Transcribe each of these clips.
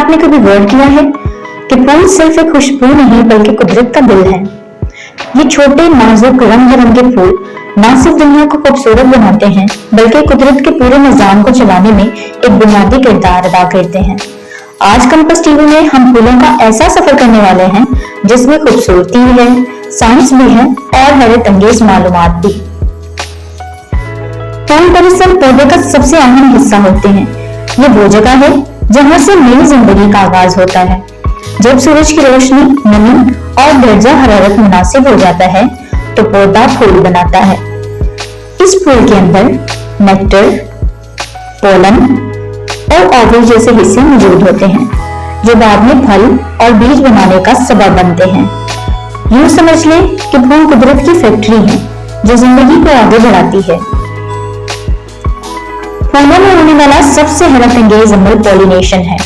आपने कभी गौर किया है कि फूल सिर्फ एक खुशबू नहीं बल्कि कुदरत का दिल है। ये छोटे नाजुक रंग बिरंगे फूल न सिर्फ दुनिया को खूबसूरत बनाते हैं बल्कि कुदरत के पूरे निजाम को चलाने में एक बुनियादी किरदार अदा करते हैं। आज कंपास टीवी में हम फूलों का ऐसा सफर करने वाले हैं जिसमें खूबसूरती भी है, साइंस भी है और हैरत अंगेज मालूमात भी। फूल दरअसल पौधे का सबसे अहम हिस्सा होते हैं। ये वो जगह है जहाँ से नई जिंदगी का आगाज होता है। जब सूरज की रोशनी, नमी और दर्जा हरारत मुनासिब हो जाता है तो पौधा फूल बनाता है। इस फूल के अंदर नेक्टर, पोलन और ओवल जैसे हिस्से मौजूद होते हैं जो बाद में फल और बीज बनाने का सबब बनते हैं। यूं समझ ले कि फूल कुदरत की फैक्ट्री है जो जिंदगी को आगे बढ़ाती है। फूलों में होने वाला सबसे हैरत अंगेज अमल पॉलिनेशन है।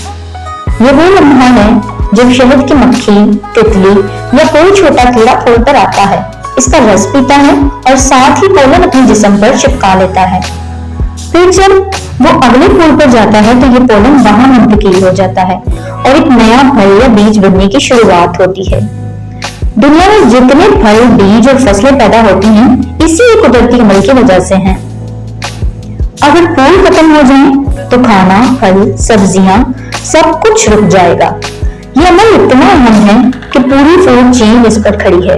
ये वो लम्हा है जब शहद की मक्खी, तितली या कोई छोटा कीड़ा फूल पर आता है, इसका रस पीता है और साथ ही पोलन अपने जिस्म पर चिपका लेता है। फिर जब वो अगले फूल पर जाता है तो ये पोलन वहां मुंतकिल हो जाता है और एक नया फल या बीज बनने की शुरुआत होती है। दुनिया में जितने फल, बीज और फसलें पैदा होती हैं इसी कुदरती अमल की वजह से हैं। अगर फूल खत्म हो जाए तो खाना, फल, सब्जियां सब कुछ रुक जाएगा। ये अमल इतना अहम है कि पूरी फूड चेन इस पर खड़ी है।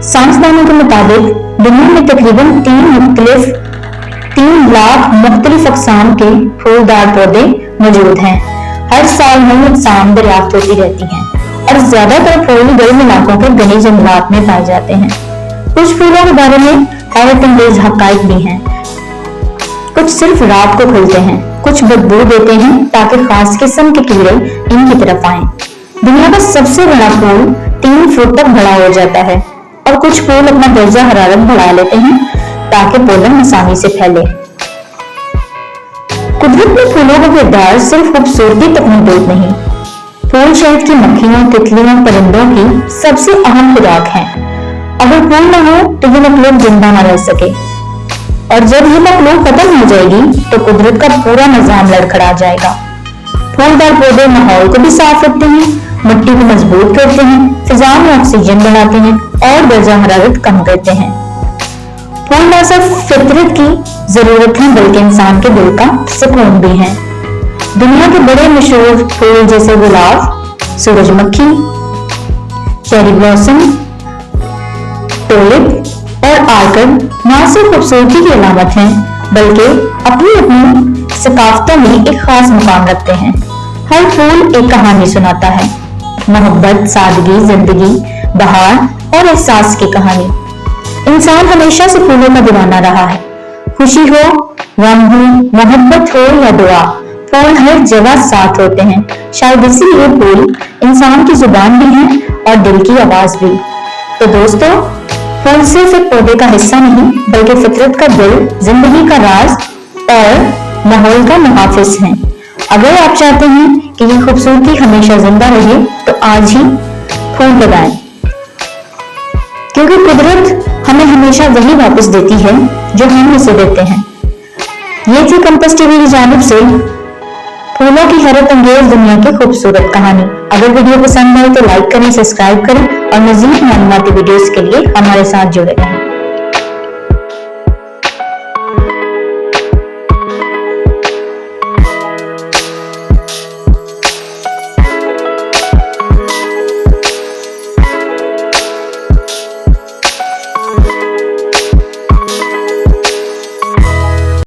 साइंसदानों के मुताबिक दुनिया में तकरीबन 3 लाख मुख्तलिफ अक़साम के फूलदार पौधे मौजूद हैं। हर साल नई अक़साम दरियाफ्त होती रहती हैं और ज्यादातर फूल गर्म इलाकों के घने जंगलात में पाए जाते हैं। कुछ फूलों के बारे में हैरत अंगेज हक़ाइक़ भी हैं। कुछ सिर्फ रात को खुलते हैं, कुछ बदबू देते हैं ताकि खास किस्म के कीड़े इनकी तरफ आएं। दुनिया का सबसे बड़ा फूल 3 फुट तक बड़ा हो जाता है और कुछ फूल अपना दर्जा हरारत बढ़ा लेते हैं ताकि पोलन आसानी से फैले। कुदरत में फूलों का किरदार सिर्फ खूबसूरती तक महदूद नहीं। फूल शहद की मक्खियों, तितलियों, परिंदों की सबसे अहम खुराक है। अगर फूल न हो तो ये मखलूक जिंदा न रह सके और जब ये मखलूक खत्म हो जाएगी तो कुदरत का पूरा निजाम लड़खड़ा जाएगा। फूलदार पौधे माहौल को भी साफ रखते हैं, मिट्टी को मजबूत करते हैं, फिजा में ऑक्सीजन बढ़ाते हैं और दर्जा हरारत कम करते हैं। फूल न सिर्फ फितरत की जरूरत है बल्कि इंसान के दिल का सुकून भी है। दुनिया के बड़े मशहूर फूल जैसे गुलाब, सूरजमुखी, चेरी ब्लॉसम, टोलिप और आर्किड न सिर्फ खूबसूरती की अलामत हैं बल्कि अपनी अपनी सकाफतों में एक खास मुकाम रखते हैं। हर फूल एक कहानी सुनाता है, मोहब्बत, सादगी, जिंदगी, बहार और एहसास की कहानी। इंसान हमेशा से फूलों का दीवाना रहा है। खुशी हो, गम हो, मोहब्बत हो या दुआ, फूल हर जगह साथ होते हैं। शायद इसीलिए फूल इंसान की जुबान भी है और दिल की आवाज भी। तो दोस्तों, फूल सिर्फ एक पौधे का हिस्सा नहीं बल्कि फितरत का दिल, जिंदगी का राज और माहौल का मुहाफिज है। अगर आप चाहते हैं कि ये खूबसूरती हमेशा जिंदा रहे तो आज ही फूल लगाएं, क्योंकि कुदरत हमें हमेशा वही वापस देती है जो हम उसे देते हैं। ये थी कंपास टीवी की जानिब से फूलों की हैरत अंगेज दुनिया की खूबसूरत कहानी। अगर वीडियो पसंद आए तो लाइक करें, सब्सक्राइब करें और मज़ीद मालूमाती वीडियोस के लिए हमारे साथ जुड़े रहें।